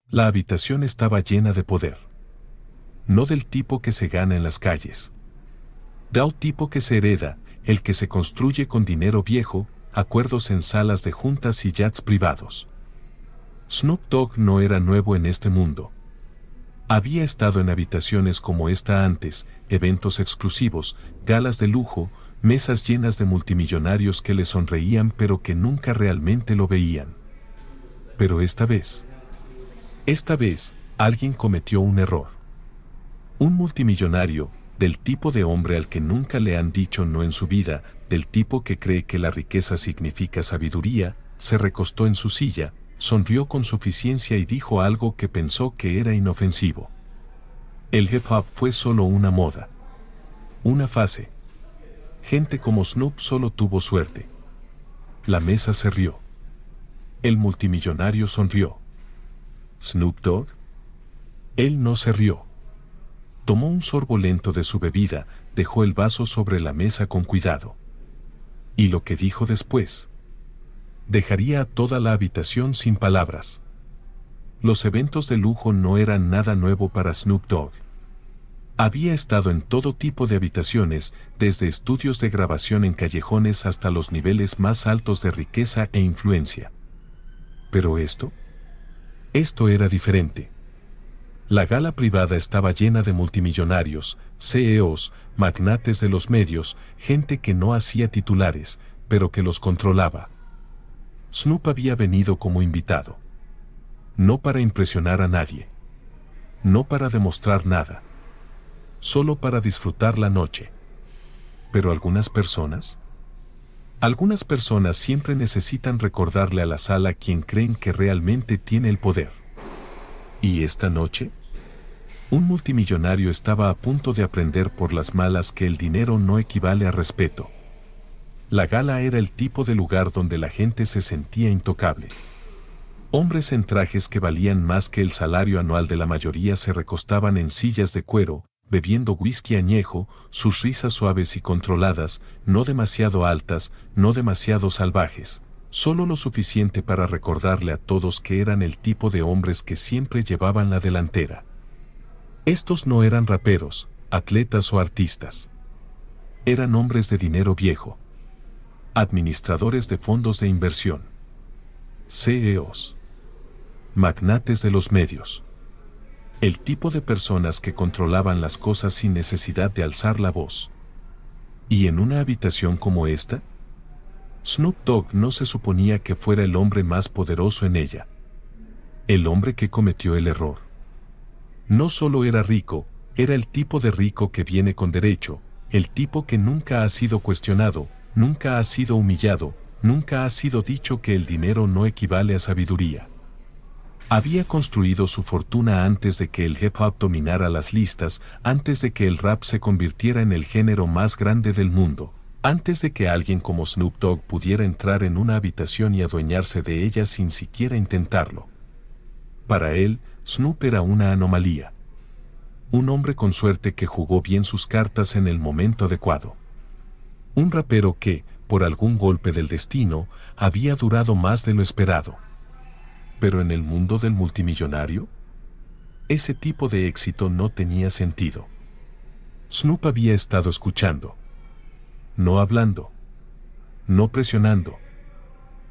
La habitación estaba llena de poder. No del tipo que se gana en las calles. Del tipo que se hereda, el que se construye con dinero viejo, acuerdos en salas de juntas y yachts privados. Snoop Dogg no era nuevo en este mundo. Había estado en habitaciones como esta antes, eventos exclusivos, galas de lujo, mesas llenas de multimillonarios que le sonreían pero que nunca realmente lo veían. Pero esta vez, alguien cometió un error. Un multimillonario, del tipo de hombre al que nunca le han dicho no en su vida, del tipo que cree que la riqueza significa sabiduría, se recostó en su silla, sonrió con suficiencia y dijo algo que pensó que era inofensivo. El hip hop fue solo una moda. Una fase. Gente como Snoop solo tuvo suerte. La mesa se rió. El multimillonario sonrió. ¿Snoop Dogg? Él no se rió. Tomó un sorbo lento de su bebida, dejó el vaso sobre la mesa con cuidado. ¿Y lo que dijo después? Dejaría a toda la habitación sin palabras. Los eventos de lujo no eran nada nuevo para Snoop Dogg. Había estado en todo tipo de habitaciones, desde estudios de grabación en callejones hasta los niveles más altos de riqueza e influencia. Pero esto era diferente. La gala privada estaba llena de multimillonarios, CEOs, magnates de los medios, gente que no hacía titulares, pero que los controlaba. Snoop había venido como invitado. No para impresionar a nadie. No para demostrar nada. Solo para disfrutar la noche. Pero algunas personas siempre necesitan recordarle a la sala quién creen que realmente tiene el poder. ¿Y esta noche? Un multimillonario estaba a punto de aprender por las malas que el dinero no equivale a respeto. La gala era el tipo de lugar donde la gente se sentía intocable. Hombres en trajes que valían más que el salario anual de la mayoría se recostaban en sillas de cuero, bebiendo whisky añejo, sus risas suaves y controladas, no demasiado altas, no demasiado salvajes, solo lo suficiente para recordarle a todos que eran el tipo de hombres que siempre llevaban la delantera. Estos no eran raperos, atletas o artistas. Eran hombres de dinero viejo. Administradores de fondos de inversión. CEOs. Magnates de los medios. El tipo de personas que controlaban las cosas sin necesidad de alzar la voz. ¿Y en una habitación como esta? Snoop Dogg no se suponía que fuera el hombre más poderoso en ella. El hombre que cometió el error. No solo era rico, era el tipo de rico que viene con derecho, el tipo que nunca ha sido cuestionado, nunca ha sido humillado, nunca ha sido dicho que el dinero no equivale a sabiduría. Había construido su fortuna antes de que el hip hop dominara las listas, antes de que el rap se convirtiera en el género más grande del mundo, antes de que alguien como Snoop Dogg pudiera entrar en una habitación y adueñarse de ella sin siquiera intentarlo. Para él, Snoop era una anomalía. Un hombre con suerte que jugó bien sus cartas en el momento adecuado. Un rapero que, por algún golpe del destino, había durado más de lo esperado. Pero en el mundo del multimillonario, ese tipo de éxito no tenía sentido. Snoop había estado escuchando. No hablando. No presionando.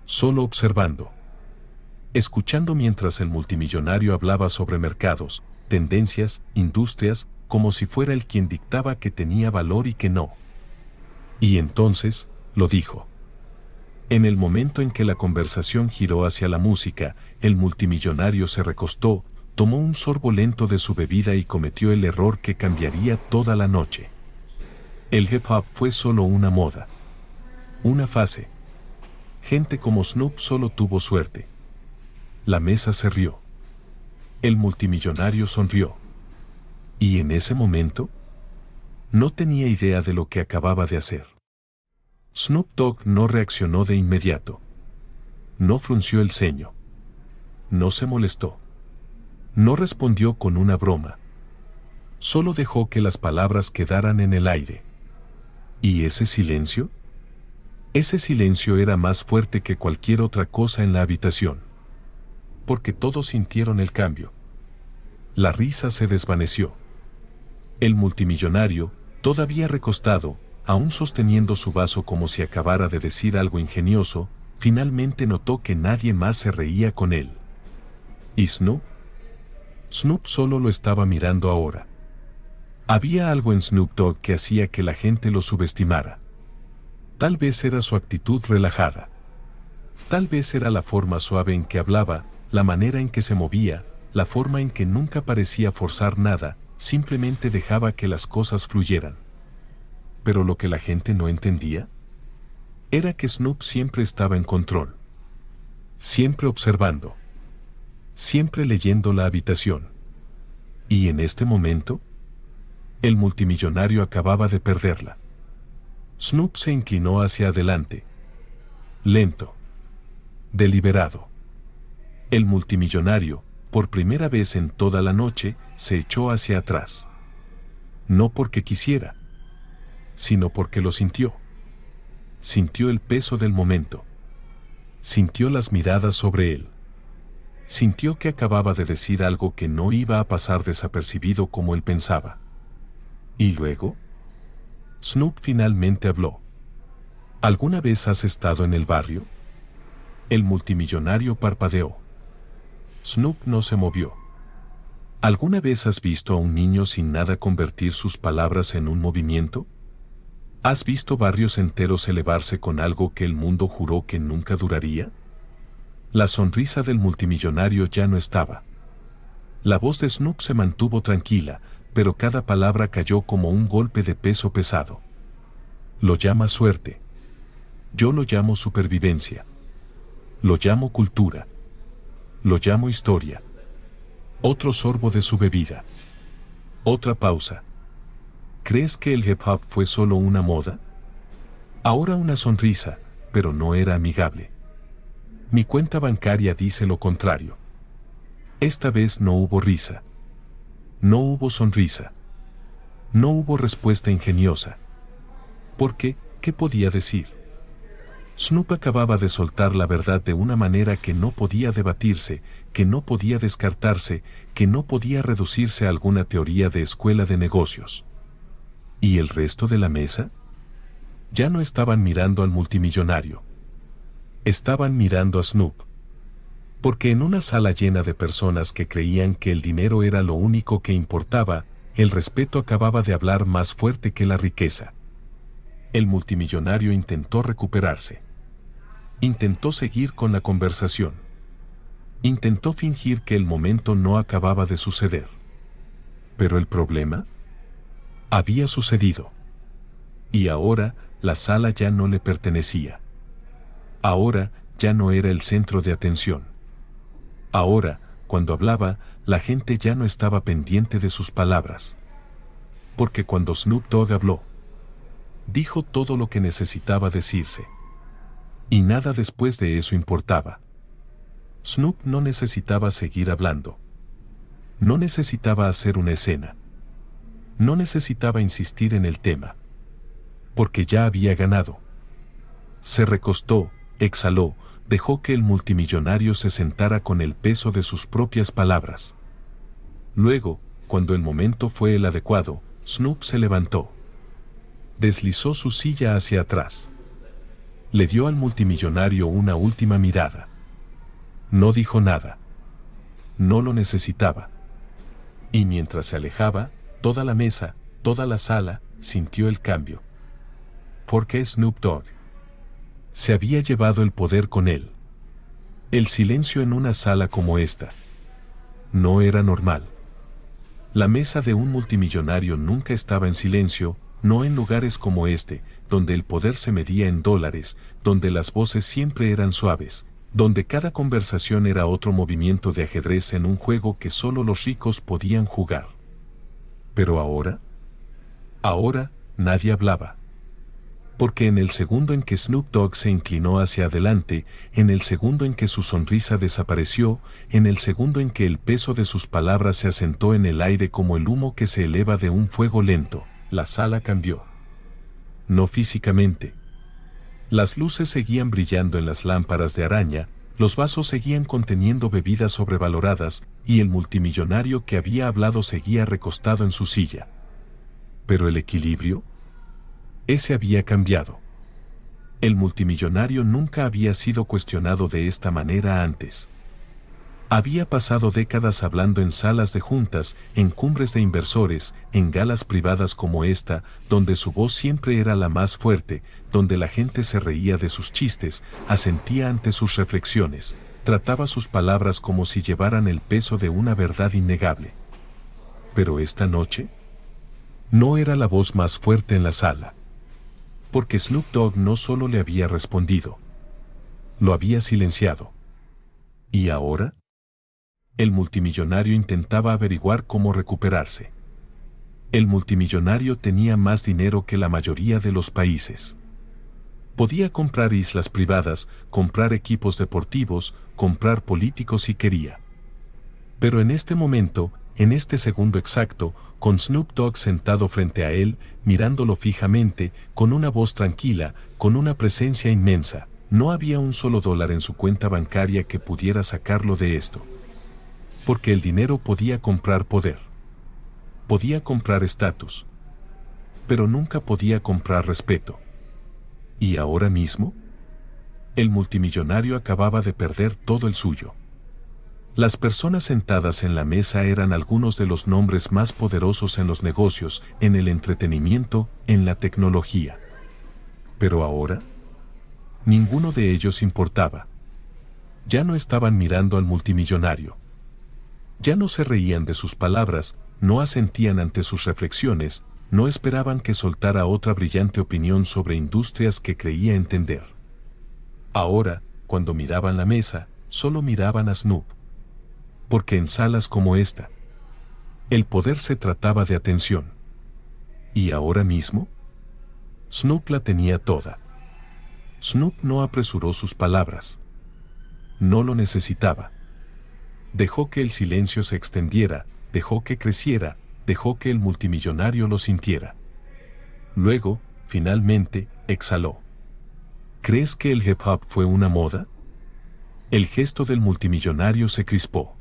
Solo observando. Escuchando mientras el multimillonario hablaba sobre mercados, tendencias, industrias, como si fuera él quien dictaba que tenía valor y que no. Y entonces, lo dijo. En el momento en que la conversación giró hacia la música, el multimillonario se recostó, tomó un sorbo lento de su bebida y cometió el error que cambiaría toda la noche. El hip hop fue solo una moda. Una fase. Gente como Snoop solo tuvo suerte. La mesa se rió. El multimillonario sonrió. Y en ese momento, no tenía idea de lo que acababa de hacer. Snoop Dogg no reaccionó de inmediato. No frunció el ceño. No se molestó. No respondió con una broma. Solo dejó que las palabras quedaran en el aire. ¿Y ese silencio? Ese silencio era más fuerte que cualquier otra cosa en la habitación. porque todos sintieron el cambio. La risa se desvaneció. El multimillonario, todavía recostado, aún sosteniendo su vaso como si acabara de decir algo ingenioso, finalmente notó que nadie más se reía con él. ¿Y Snoop? Snoop solo lo estaba mirando ahora. Había algo en Snoop Dogg que hacía que la gente lo subestimara. Tal vez era su actitud relajada. Tal vez era la forma suave en que hablaba, la manera en que se movía, la forma en que nunca parecía forzar nada, simplemente dejaba que las cosas fluyeran. Pero lo que la gente no entendía era que Snoop siempre estaba en control. Siempre observando. Siempre leyendo la habitación. Y en este momento, el multimillonario acababa de perderla. Snoop se inclinó hacia adelante. Lento. Deliberado. El multimillonario, por primera vez en toda la noche, se echó hacia atrás. No porque quisiera, sino porque lo sintió. Sintió el peso del momento. Sintió las miradas sobre él. Sintió que acababa de decir algo que no iba a pasar desapercibido como él pensaba. Y luego, Snoop finalmente habló. ¿Alguna vez has estado en el barrio? El multimillonario parpadeó. Snoop no se movió. ¿Alguna vez has visto a un niño sin nada convertir sus palabras en un movimiento? ¿Has visto barrios enteros elevarse con algo que el mundo juró que nunca duraría? La sonrisa del multimillonario ya no estaba. La voz de Snoop se mantuvo tranquila, pero cada palabra cayó como un golpe de peso pesado. Lo llama suerte. Yo lo llamo supervivencia. Lo llamo cultura. Lo llamo historia. Otro sorbo de su bebida. Otra pausa. ¿Crees que el hip hop fue solo una moda? Ahora una sonrisa, pero no era amigable. Mi cuenta bancaria dice lo contrario. Esta vez no hubo risa. No hubo sonrisa. No hubo respuesta ingeniosa. ¿Por qué? ¿Qué podía decir? Snoop acababa de soltar la verdad de una manera que no podía debatirse, que no podía descartarse, que no podía reducirse a alguna teoría de escuela de negocios. ¿Y el resto de la mesa? Ya no estaban mirando al multimillonario. Estaban mirando a Snoop. Porque en una sala llena de personas que creían que el dinero era lo único que importaba, el respeto acababa de hablar más fuerte que la riqueza. El multimillonario intentó recuperarse. Intentó seguir con la conversación. Intentó fingir que el momento no acababa de suceder. Pero el problema había sucedido. Y ahora, la sala ya no le pertenecía. Ahora, ya no era el centro de atención. Ahora, cuando hablaba, la gente ya no estaba pendiente de sus palabras. Porque cuando Snoop Dogg habló, dijo todo lo que necesitaba decirse. Y nada después de eso importaba. Snoop no necesitaba seguir hablando. No necesitaba hacer una escena. No necesitaba insistir en el tema. Porque ya había ganado. Se recostó, exhaló, dejó que el multimillonario se sentara con el peso de sus propias palabras. Luego, cuando el momento fue el adecuado, Snoop se levantó. Deslizó su silla hacia atrás. Le dio al multimillonario una última mirada. No dijo nada. No lo necesitaba. Y mientras se alejaba, toda la mesa, toda la sala, sintió el cambio. Porque Snoop Dogg se había llevado el poder con él. El silencio en una sala como esta no era normal. La mesa de un multimillonario nunca estaba en silencio, no en lugares como este, donde el poder se medía en dólares, donde las voces siempre eran suaves, donde cada conversación era otro movimiento de ajedrez en un juego que solo los ricos podían jugar. Pero ahora, nadie hablaba. Porque en el segundo en que Snoop Dogg se inclinó hacia adelante, en el segundo en que su sonrisa desapareció, en el segundo en que el peso de sus palabras se asentó en el aire como el humo que se eleva de un fuego lento, la sala cambió. No físicamente. Las luces seguían brillando en las lámparas de araña, Los vasos seguían conteniendo bebidas sobrevaloradas y el multimillonario que había hablado seguía recostado en su silla. Pero el equilibrio, ese había cambiado. El multimillonario nunca había sido cuestionado de esta manera antes. Había pasado décadas hablando en salas de juntas, en cumbres de inversores, en galas privadas como esta, donde su voz siempre era la más fuerte, donde la gente se reía de sus chistes, asentía ante sus reflexiones, trataba sus palabras como si llevaran el peso de una verdad innegable. Pero esta noche, no era la voz más fuerte en la sala. Porque Snoop Dogg no solo le había respondido, lo había silenciado. ¿Y ahora? El multimillonario intentaba averiguar cómo recuperarse. El multimillonario tenía más dinero que la mayoría de los países. Podía comprar islas privadas, comprar equipos deportivos, comprar políticos si quería. Pero en este momento, en este segundo exacto, con Snoop Dogg sentado frente a él, mirándolo fijamente, con una voz tranquila, con una presencia inmensa, no había un solo dólar en su cuenta bancaria que pudiera sacarlo de esto. Porque el dinero podía comprar poder. Podía comprar estatus. Pero nunca podía comprar respeto. ¿Y ahora mismo? El multimillonario acababa de perder todo el suyo. Las personas sentadas en la mesa eran algunos de los nombres más poderosos en los negocios, en el entretenimiento, en la tecnología. Pero ahora, ninguno de ellos importaba. Ya no estaban mirando al multimillonario. Ya no se reían de sus palabras, no asentían ante sus reflexiones, no esperaban que soltara otra brillante opinión sobre industrias que creía entender. Ahora, cuando miraban la mesa, solo miraban a Snoop. Porque en salas como esta, el poder se trataba de atención. ¿Y ahora mismo? Snoop la tenía toda. Snoop no apresuró sus palabras. No lo necesitaba. Dejó que el silencio se extendiera, dejó que creciera, dejó que el multimillonario lo sintiera. Luego, finalmente, exhaló. ¿Crees que el hip hop fue una moda? El gesto del multimillonario se crispó.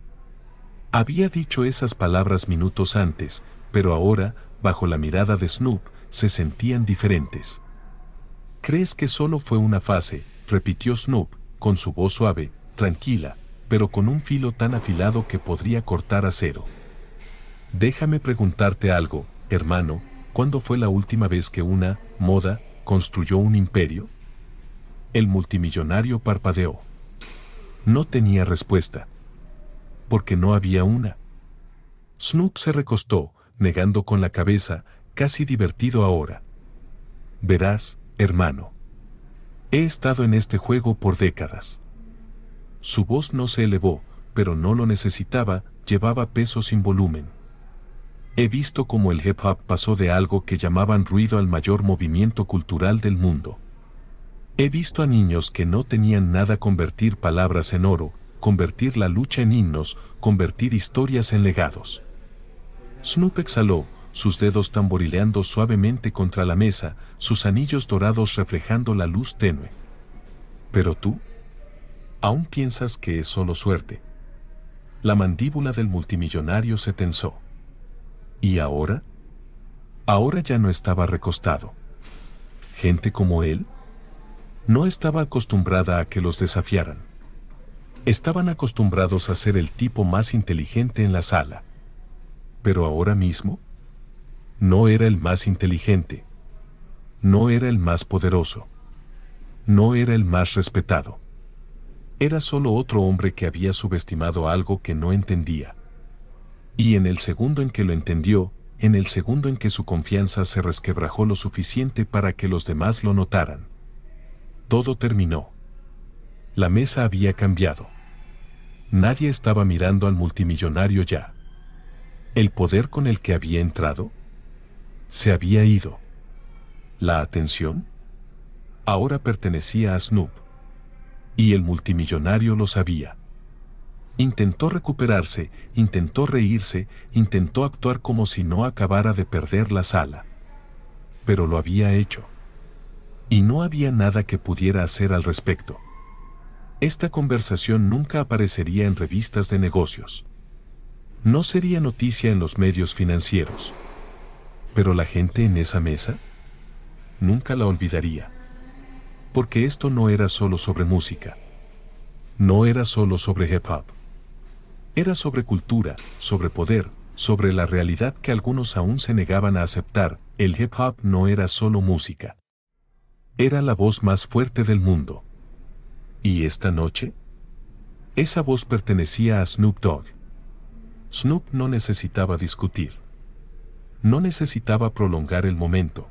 Había dicho esas palabras minutos antes, pero ahora, bajo la mirada de Snoop, se sentían diferentes. ¿Crees que solo fue una fase?, repitió Snoop, con su voz suave, tranquila, pero con un filo tan afilado que podría cortar acero. Déjame preguntarte algo, hermano, ¿cuándo fue la última vez que una moda construyó un imperio? El multimillonario parpadeó. No tenía respuesta. Porque no había una. Snoop se recostó, negando con la cabeza, casi divertido ahora. Verás, hermano. He estado en este juego por décadas. Su voz no se elevó, pero no lo necesitaba, llevaba peso sin volumen. He visto cómo el hip hop pasó de algo que llamaban ruido al mayor movimiento cultural del mundo. He visto a niños que no tenían nada convertir palabras en oro, convertir la lucha en himnos, convertir historias en legados. Snoop exhaló, sus dedos tamborileando suavemente contra la mesa, sus anillos dorados reflejando la luz tenue. Pero tú, ¿aún piensas que es solo suerte? La mandíbula del multimillonario se tensó. ¿Y ahora? Ahora ya no estaba recostado. ¿Gente como él? No estaba acostumbrada a que los desafiaran. Estaban acostumbrados a ser el tipo más inteligente en la sala. Pero ahora mismo, no era el más inteligente. No era el más poderoso. No era el más respetado. Era solo otro hombre que había subestimado algo que no entendía. Y en el segundo en que lo entendió, en el segundo en que su confianza se resquebrajó lo suficiente para que los demás lo notaran, todo terminó. La mesa había cambiado. Nadie estaba mirando al multimillonario ya. El poder con el que había entrado se había ido. La atención ahora pertenecía a Snoop. Y el multimillonario lo sabía. Intentó recuperarse, intentó reírse, intentó actuar como si no acabara de perder la sala. Pero lo había hecho. Y no había nada que pudiera hacer al respecto. Esta conversación nunca aparecería en revistas de negocios. No sería noticia en los medios financieros. Pero la gente en esa mesa nunca la olvidaría. Porque esto no era solo sobre música. No era solo sobre hip hop. Era sobre cultura, sobre poder, sobre la realidad que algunos aún se negaban a aceptar. El hip hop no era solo música. Era la voz más fuerte del mundo. ¿Y esta noche? Esa voz pertenecía a Snoop Dogg. Snoop no necesitaba discutir. No necesitaba prolongar el momento.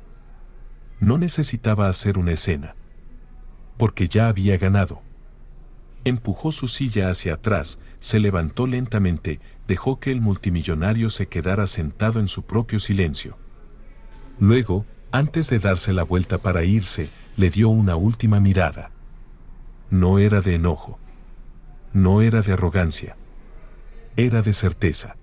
No necesitaba hacer una escena. Porque ya había ganado. Empujó su silla hacia atrás, se levantó lentamente, dejó que el multimillonario se quedara sentado en su propio silencio. Luego, antes de darse la vuelta para irse, le dio una última mirada. No era de enojo. No era de arrogancia. Era de certeza.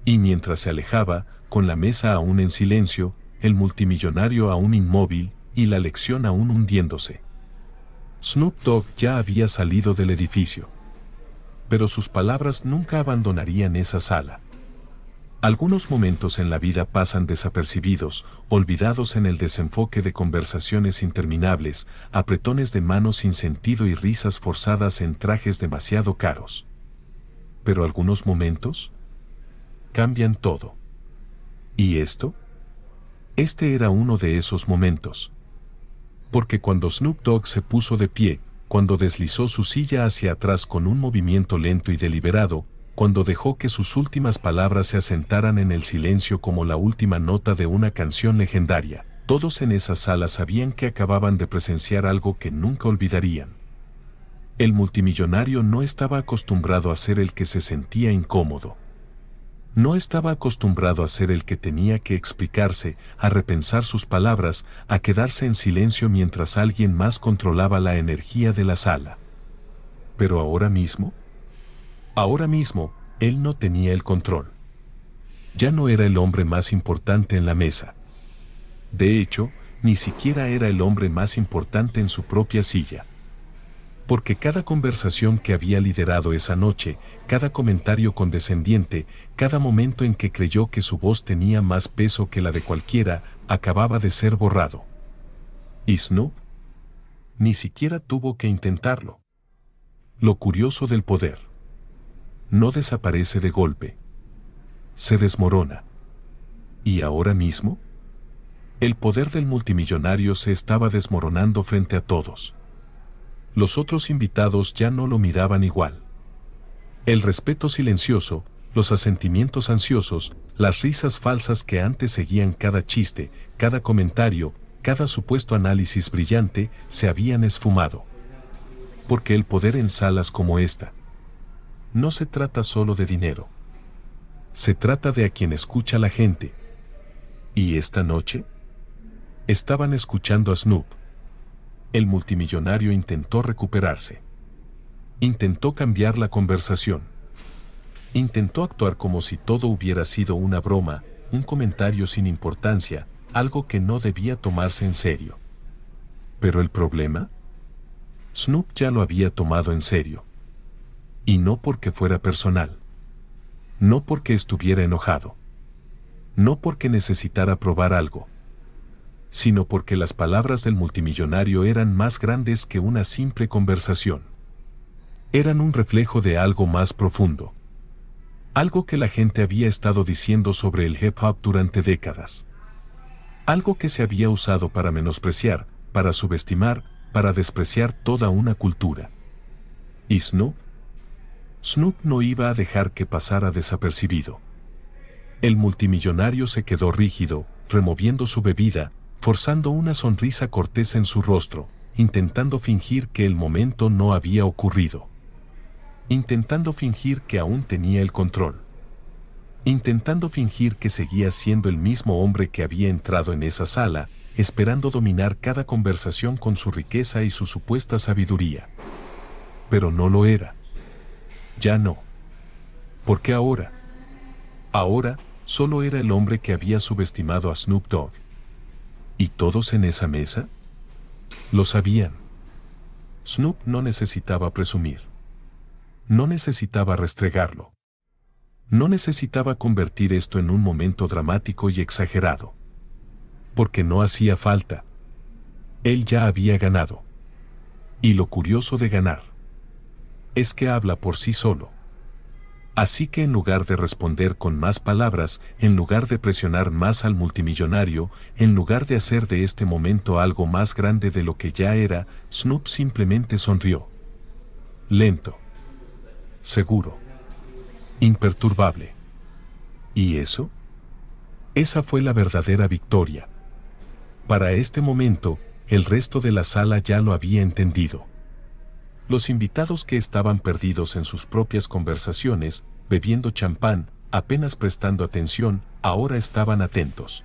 Y mientras se alejaba, con la mesa aún en silencio, el multimillonario aún inmóvil y la lección aún hundiéndose. Snoop Dogg ya había salido del edificio. Pero sus palabras nunca abandonarían esa sala. Algunos momentos en la vida pasan desapercibidos, olvidados en el desenfoque de conversaciones interminables, apretones de manos sin sentido y risas forzadas en trajes demasiado caros. Pero algunos momentos cambian todo. ¿Y esto? Este era uno de esos momentos. Porque cuando Snoop Dogg se puso de pie, cuando deslizó su silla hacia atrás con un movimiento lento y deliberado, cuando dejó que sus últimas palabras se asentaran en el silencio como la última nota de una canción legendaria, todos en esa sala sabían que acababan de presenciar algo que nunca olvidarían. El multimillonario no estaba acostumbrado a ser el que se sentía incómodo. No estaba acostumbrado a ser el que tenía que explicarse, a repensar sus palabras, a quedarse en silencio mientras alguien más controlaba la energía de la sala. Pero ahora mismo, él no tenía el control. Ya no era el hombre más importante en la mesa. De hecho, ni siquiera era el hombre más importante en su propia silla. Porque cada conversación que había liderado esa noche, cada comentario condescendiente, cada momento en que creyó que su voz tenía más peso que la de cualquiera, acababa de ser borrado. Y Snoop ni siquiera tuvo que intentarlo. Lo curioso del poder no desaparece de golpe. Se desmorona. ¿Y ahora mismo? El poder del multimillonario se estaba desmoronando frente a todos. Los otros invitados ya no lo miraban igual. El respeto silencioso, los asentimientos ansiosos, las risas falsas que antes seguían cada chiste, cada comentario, cada supuesto análisis brillante, se habían esfumado. Porque el poder en salas como esta no se trata solo de dinero. Se trata de a quien escucha la gente. ¿Y esta noche? Estaban escuchando a Snoop. El multimillonario intentó recuperarse. Intentó cambiar la conversación. Intentó actuar como si todo hubiera sido una broma, un comentario sin importancia, algo que no debía tomarse en serio. ¿Pero el problema? Snoop ya lo había tomado en serio. Y no porque fuera personal. No porque estuviera enojado. No porque necesitara probar algo. Sino porque las palabras del multimillonario eran más grandes que una simple conversación. Eran un reflejo de algo más profundo. Algo que la gente había estado diciendo sobre el hip hop durante décadas. Algo que se había usado para menospreciar, para subestimar, para despreciar toda una cultura. ¿Y Snoop? Snoop no iba a dejar que pasara desapercibido. El multimillonario se quedó rígido, removiendo su bebida, forzando una sonrisa cortés en su rostro, intentando fingir que el momento no había ocurrido. Intentando fingir que aún tenía el control. Intentando fingir que seguía siendo el mismo hombre que había entrado en esa sala, esperando dominar cada conversación con su riqueza y su supuesta sabiduría. Pero no lo era. Ya no. ¿Por qué ahora? Ahora, solo era el hombre que había subestimado a Snoop Dogg. ¿Y todos en esa mesa? Lo sabían. Snoop no necesitaba presumir. No necesitaba restregarlo. No necesitaba convertir esto en un momento dramático y exagerado. Porque no hacía falta. Él ya había ganado. Y lo curioso de ganar es que habla por sí solo. Así que en lugar de responder con más palabras, en lugar de presionar más al multimillonario, en lugar de hacer de este momento algo más grande de lo que ya era, Snoop simplemente sonrió. Lento. Seguro. Imperturbable. ¿Y eso? Esa fue la verdadera victoria. Para este momento, el resto de la sala ya lo había entendido. Los invitados que estaban perdidos en sus propias conversaciones, bebiendo champán, apenas prestando atención, ahora estaban atentos.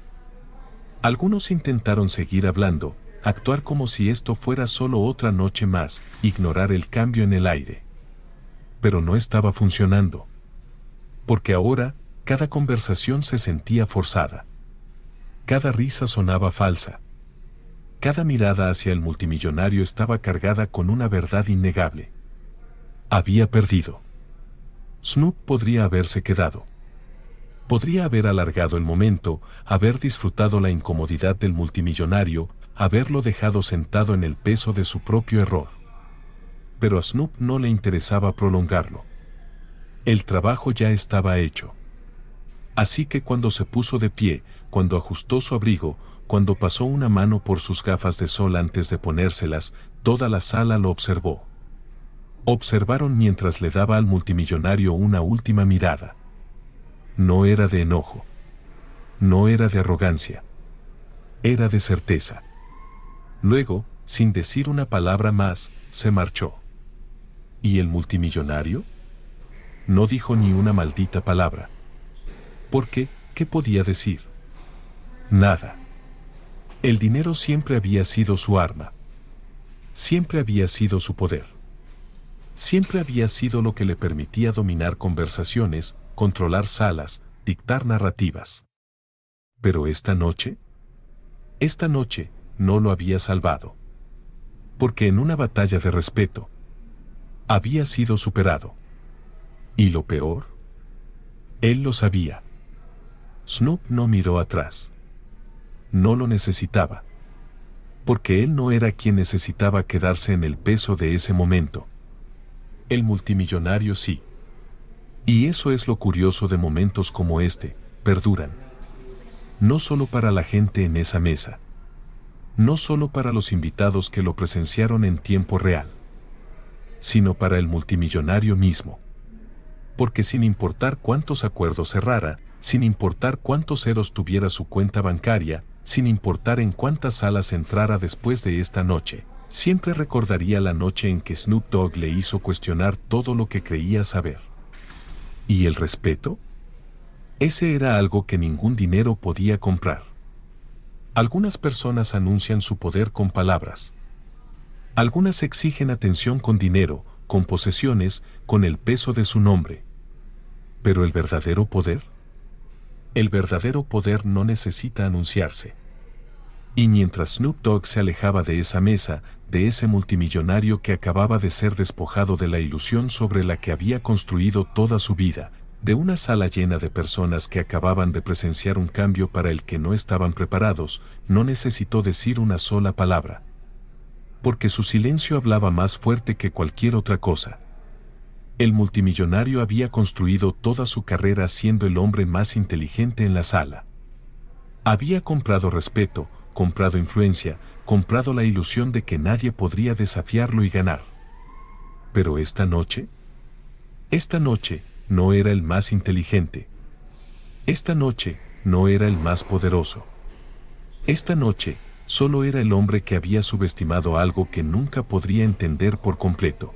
Algunos intentaron seguir hablando, actuar como si esto fuera solo otra noche más, ignorar el cambio en el aire. Pero no estaba funcionando. Porque ahora, cada conversación se sentía forzada. Cada risa sonaba falsa. Cada mirada hacia el multimillonario estaba cargada con una verdad innegable. Había perdido. Snoop podría haberse quedado. Podría haber alargado el momento, haber disfrutado la incomodidad del multimillonario, haberlo dejado sentado en el peso de su propio error. Pero a Snoop no le interesaba prolongarlo. El trabajo ya estaba hecho. Así que cuando se puso de pie, cuando ajustó su abrigo, cuando pasó una mano por sus gafas de sol antes de ponérselas, toda la sala lo observó. Observaron mientras le daba al multimillonario una última mirada. No era de enojo. No era de arrogancia. Era de certeza. Luego, sin decir una palabra más, se marchó. ¿Y el multimillonario? No dijo ni una maldita palabra. Porque, ¿qué podía decir? Nada. El dinero siempre había sido su arma. Siempre había sido su poder. Siempre había sido lo que le permitía dominar conversaciones, controlar salas, dictar narrativas. Pero esta noche no lo había salvado. Porque en una batalla de respeto, había sido superado. ¿Y lo peor? Él lo sabía. Snoop no miró atrás. No lo necesitaba. Porque él no era quien necesitaba quedarse en el peso de ese momento. El multimillonario sí. Y eso es lo curioso de momentos como este, perduran. No solo para la gente en esa mesa. No solo para los invitados que lo presenciaron en tiempo real. Sino para el multimillonario mismo. Porque sin importar cuántos acuerdos cerrara, sin importar cuántos ceros tuviera su cuenta bancaria, sin importar en cuántas salas entrara después de esta noche, siempre recordaría la noche en que Snoop Dogg le hizo cuestionar todo lo que creía saber. ¿Y el respeto? Ese era algo que ningún dinero podía comprar. Algunas personas anuncian su poder con palabras. Algunas exigen atención con dinero, con posesiones, con el peso de su nombre. ¿Pero el verdadero poder? El verdadero poder no necesita anunciarse. Y mientras Snoop Dogg se alejaba de esa mesa, de ese multimillonario que acababa de ser despojado de la ilusión sobre la que había construido toda su vida, de una sala llena de personas que acababan de presenciar un cambio para el que no estaban preparados, no necesitó decir una sola palabra. Porque su silencio hablaba más fuerte que cualquier otra cosa. El multimillonario había construido toda su carrera siendo el hombre más inteligente en la sala. Había comprado respeto, comprado influencia, comprado la ilusión de que nadie podría desafiarlo y ganar. Pero esta noche no era el más inteligente. Esta noche no era el más poderoso. Esta noche solo era el hombre que había subestimado algo que nunca podría entender por completo.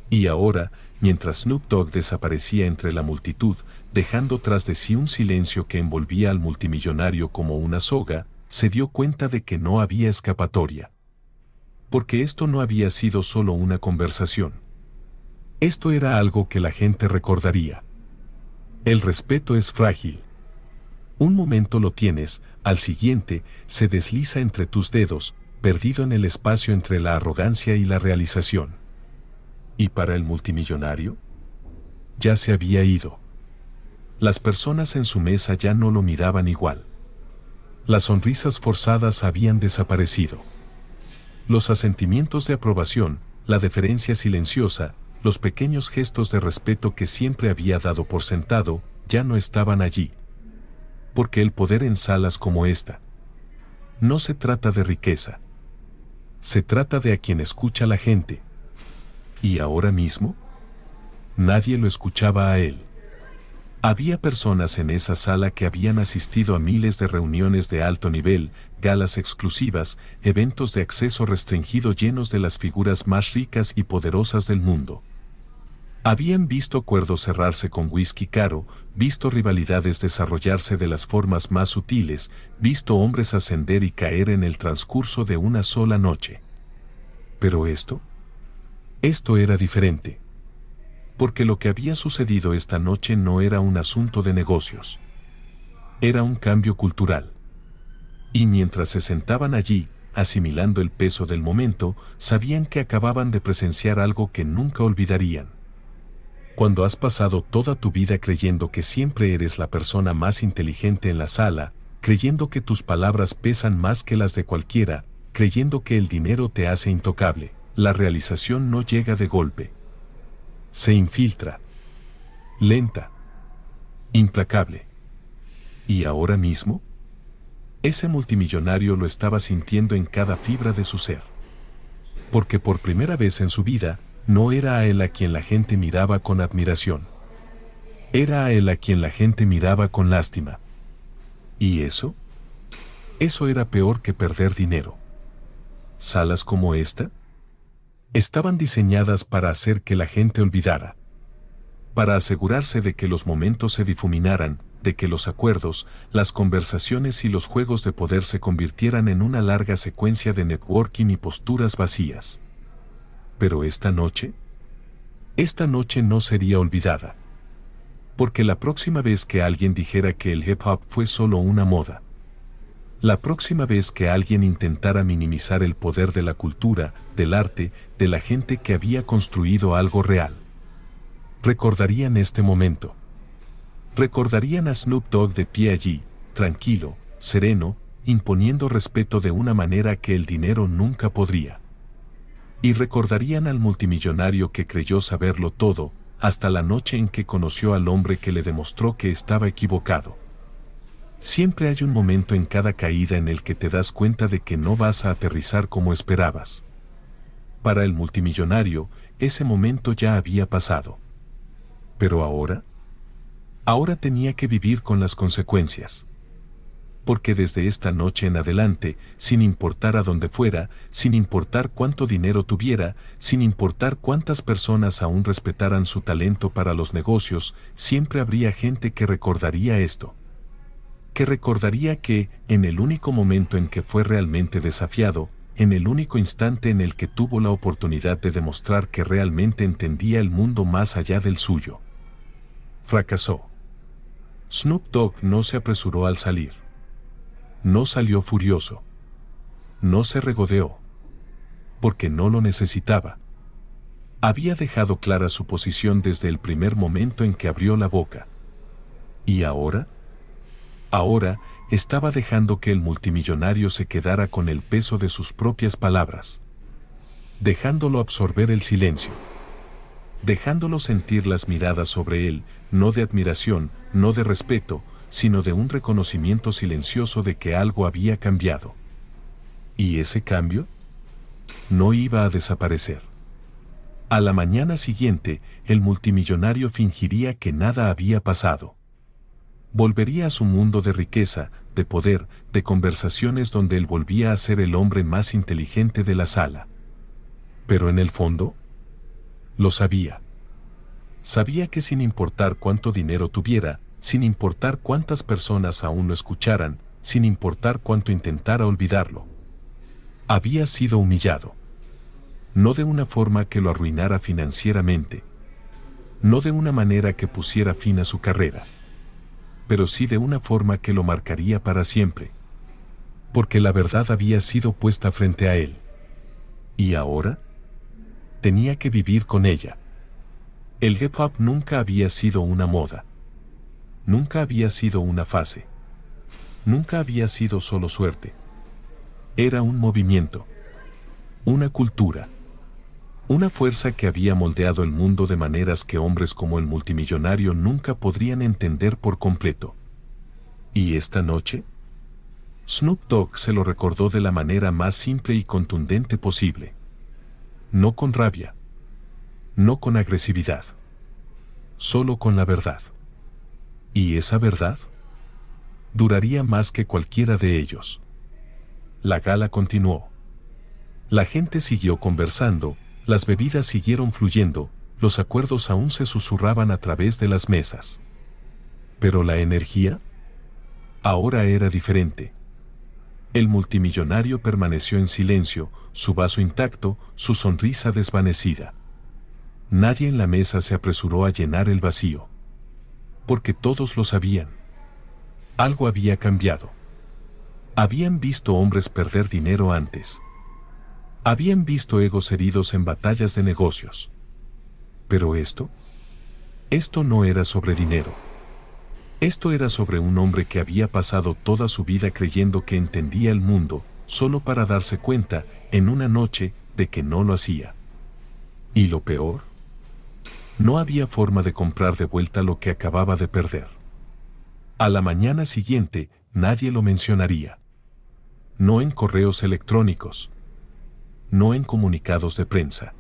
Y ahora, mientras Snoop Dogg desaparecía entre la multitud, dejando tras de sí un silencio que envolvía al multimillonario como una soga, se dio cuenta de que no había escapatoria. Porque esto no había sido solo una conversación. Esto era algo que la gente recordaría. El respeto es frágil. Un momento lo tienes, al siguiente, se desliza entre tus dedos, perdido en el espacio entre la arrogancia y la realización. ¿Y para el multimillonario? Ya se había ido. Las personas en su mesa ya no lo miraban igual. Las sonrisas forzadas habían desaparecido. Los asentimientos de aprobación, la deferencia silenciosa, los pequeños gestos de respeto que siempre había dado por sentado, ya no estaban allí. Porque el poder en salas como esta no se trata de riqueza. Se trata de a quien escucha la gente. ¿Y ahora mismo? Nadie lo escuchaba a él. Había personas en esa sala que habían asistido a miles de reuniones de alto nivel, galas exclusivas, eventos de acceso restringido llenos de las figuras más ricas y poderosas del mundo. Habían visto acuerdos cerrarse con whisky caro, visto rivalidades desarrollarse de las formas más sutiles, visto hombres ascender y caer en el transcurso de una sola noche. Pero esto era diferente. Porque lo que había sucedido esta noche no era un asunto de negocios. Era un cambio cultural. Y mientras se sentaban allí, asimilando el peso del momento, sabían que acababan de presenciar algo que nunca olvidarían. Cuando has pasado toda tu vida creyendo que siempre eres la persona más inteligente en la sala, creyendo que tus palabras pesan más que las de cualquiera, creyendo que el dinero te hace intocable, la realización no llega de golpe. Se infiltra. Lenta. Implacable. ¿Y ahora mismo? Ese multimillonario lo estaba sintiendo en cada fibra de su ser. Porque por primera vez en su vida, no era a él a quien la gente miraba con admiración. Era a él a quien la gente miraba con lástima. ¿Y eso? Eso era peor que perder dinero. ¿Salas como esta? Estaban diseñadas para hacer que la gente olvidara. Para asegurarse de que los momentos se difuminaran, de que los acuerdos, las conversaciones y los juegos de poder se convirtieran en una larga secuencia de networking y posturas vacías. Pero esta noche no sería olvidada. Porque la próxima vez que alguien dijera que el hip hop fue solo una moda, la próxima vez que alguien intentara minimizar el poder de la cultura, del arte, de la gente que había construido algo real, recordarían este momento. Recordarían a Snoop Dogg de pie allí, tranquilo, sereno, imponiendo respeto de una manera que el dinero nunca podría. Y recordarían al multimillonario que creyó saberlo todo, hasta la noche en que conoció al hombre que le demostró que estaba equivocado. Siempre hay un momento en cada caída en el que te das cuenta de que no vas a aterrizar como esperabas. Para el multimillonario, ese momento ya había pasado. Pero ahora tenía que vivir con las consecuencias. Porque desde esta noche en adelante, sin importar a dónde fuera, sin importar cuánto dinero tuviera, sin importar cuántas personas aún respetaran su talento para los negocios, siempre habría gente que recordaría esto. Que recordaría que, en el único momento en que fue realmente desafiado, en el único instante en el que tuvo la oportunidad de demostrar que realmente entendía el mundo más allá del suyo, fracasó. Snoop Dogg no se apresuró al salir. No salió furioso. No se regodeó. Porque no lo necesitaba. Había dejado clara su posición desde el primer momento en que abrió la boca. ¿Y ahora? Ahora, estaba dejando que el multimillonario se quedara con el peso de sus propias palabras. Dejándolo absorber el silencio. Dejándolo sentir las miradas sobre él, no de admiración, no de respeto, sino de un reconocimiento silencioso de que algo había cambiado. ¿Y ese cambio? No iba a desaparecer. A la mañana siguiente, el multimillonario fingiría que nada había pasado. Volvería a su mundo de riqueza, de poder, de conversaciones donde él volvía a ser el hombre más inteligente de la sala. Pero en el fondo, lo sabía. Sabía que sin importar cuánto dinero tuviera, sin importar cuántas personas aún lo escucharan, sin importar cuánto intentara olvidarlo, había sido humillado. No de una forma que lo arruinara financieramente, no de una manera que pusiera fin a su carrera, pero sí de una forma que lo marcaría para siempre. porque la verdad había sido puesta frente a él. Y ahora tenía que vivir con ella. El hip hop nunca había sido una moda. Nunca había sido una fase. Nunca había sido solo suerte. Era un movimiento. Una cultura. Una fuerza que había moldeado el mundo de maneras que hombres como el multimillonario nunca podrían entender por completo. ¿Y esta noche? Snoop Dogg se lo recordó de la manera más simple y contundente posible. No con rabia. No con agresividad. Solo con la verdad. ¿Y esa verdad? Duraría más que cualquiera de ellos. La gala continuó. La gente siguió conversando, las bebidas siguieron fluyendo, los acuerdos aún se susurraban a través de las mesas. Pero la energía ahora era diferente. El multimillonario permaneció en silencio, su vaso intacto, su sonrisa desvanecida. Nadie en la mesa se apresuró a llenar el vacío. Porque todos lo sabían. Algo había cambiado. Habían visto hombres perder dinero antes. Habían visto egos heridos en batallas de negocios. Pero esto no era sobre dinero. Esto era sobre un hombre que había pasado toda su vida creyendo que entendía el mundo, solo para darse cuenta, en una noche, de que no lo hacía. ¿Y lo peor? No había forma de comprar de vuelta lo que acababa de perder. A la mañana siguiente, nadie lo mencionaría. No en correos electrónicos. No en comunicados de prensa.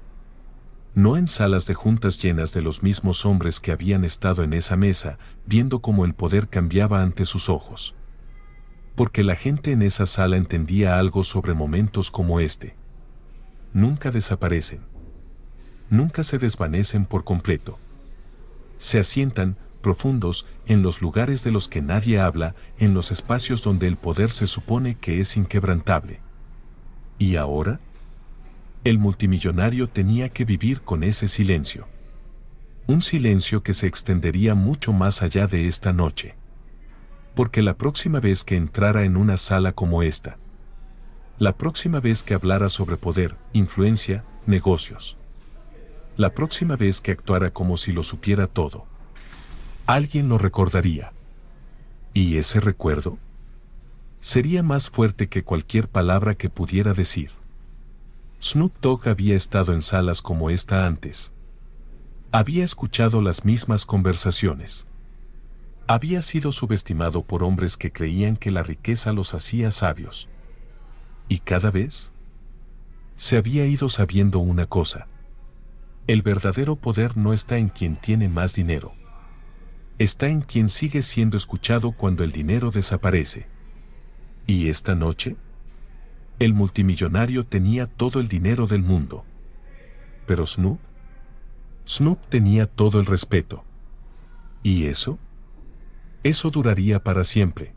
No en salas de juntas llenas de los mismos hombres que habían estado en esa mesa, viendo cómo el poder cambiaba ante sus ojos. Porque la gente en esa sala entendía algo sobre momentos como este. Nunca desaparecen. Nunca se desvanecen por completo. Se asientan, profundos, en los lugares de los que nadie habla, en los espacios donde el poder se supone que es inquebrantable. ¿Y ahora? El multimillonario tenía que vivir con ese silencio. Un silencio que se extendería mucho más allá de esta noche. Porque la próxima vez que entrara en una sala como esta, la próxima vez que hablara sobre poder, influencia, negocios, la próxima vez que actuara como si lo supiera todo, alguien lo recordaría. Y ese recuerdo sería más fuerte que cualquier palabra que pudiera decir. Snoop Dogg había estado en salas como esta antes. Había escuchado las mismas conversaciones. Había sido subestimado por hombres que creían que la riqueza los hacía sabios. Y cada vez se había ido sabiendo una cosa. El verdadero poder no está en quien tiene más dinero. Está en quien sigue siendo escuchado cuando el dinero desaparece. ¿Y esta noche? El multimillonario tenía todo el dinero del mundo. Pero Snoop tenía todo el respeto. ¿Y eso? Eso duraría para siempre.